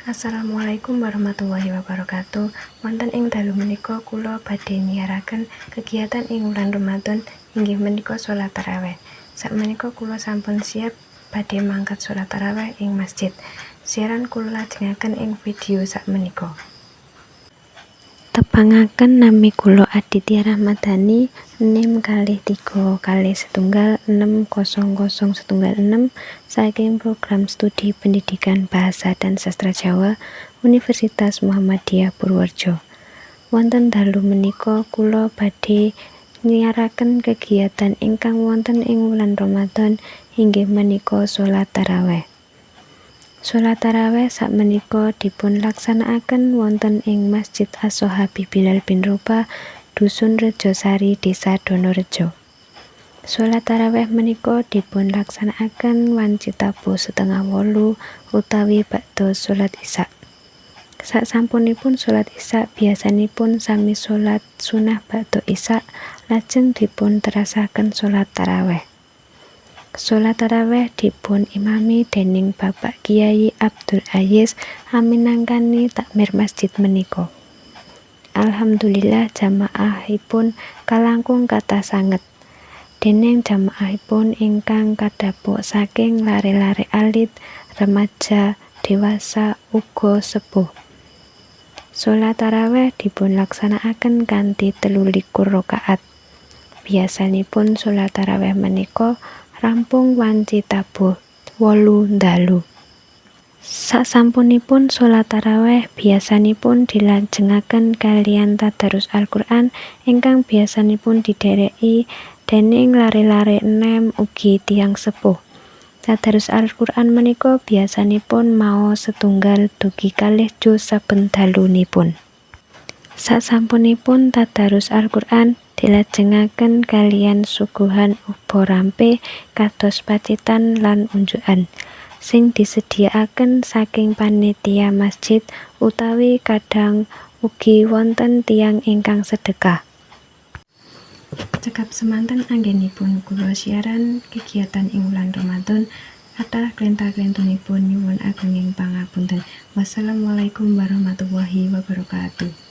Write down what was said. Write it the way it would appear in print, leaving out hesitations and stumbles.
Assalamualaikum warahmatullahi wabarakatuh. Wonten ing dalu menika kula badhe nyiaraken kegiatan ing wulan Ramadan inggih menika salat tarawih. Sakmenika kula sampun siap badhe mangkat salat tarawih ing masjid. Siaran kula lajengaken ing video sakmenika. Tepangaken nami kula Aditya Rahmadani, NIM 23.1600016 saking program studi pendidikan bahasa dan sastra Jawa Universitas Muhammadiyah Purworejo. Wonten dalu menika kula badhe nyiaraken kegiatan ingkang wonten ing wulan Ramadan inggih menika salat tarawih. Salat tarawih sakmenika dipun laksanakaken wonten ing Masjid As-Sohabi Bilal bin Rabah, Dusun Rejosari, Desa Donorejo. Salat tarawih menika dipun laksanakaken wanci tabuh 7:30 utawi bakda salat Isya. Saksampunipun salat Isya biasanipun sami salat sunah bakda Isya, lajeng dipun terasaken salat tarawih. Salat tarawih dipun imami dening Bapak Kyai Abdul Aziz aminangkani takmir masjid menika. Alhamdulillah jamaahipun kalangkung kathah sanget. Dening jamaahipun ingkang kadhapuk saking lare-lare alit, remaja, dewasa uga sepuh. Salat tarawih dipun laksanakaken kanthi 23 rakaat. Biasanipun salat tarawih menika rampung wanci tabuh 8 dalu. Sasampunipun salat tarawih biasanipun dilajengaken kaliyan tadarus Al-Qur'an ingkang biasanipun didhereki dening lare-lare enem ugi tiyang sepuh. Tadarus Al-Qur'an menika biasanipun maos 1 dugi 2 juz saben dalunipun. Sasampunipun tadarus Al-Qur'an dilajengaken kaliyan suguhan uba rampe kados pacitan lan unjukan sing disediakaken saking panitia masjid utawi kadang ugi wonten tiyang ingkang sedekah. Cekap semanten anggenipun kula siaran kegiatan ing wulan Ramadan. Kathah klentah-klentunipun nyuwun agunging pangapunten. Wassalamualaikum warahmatullahi wabarakatuh.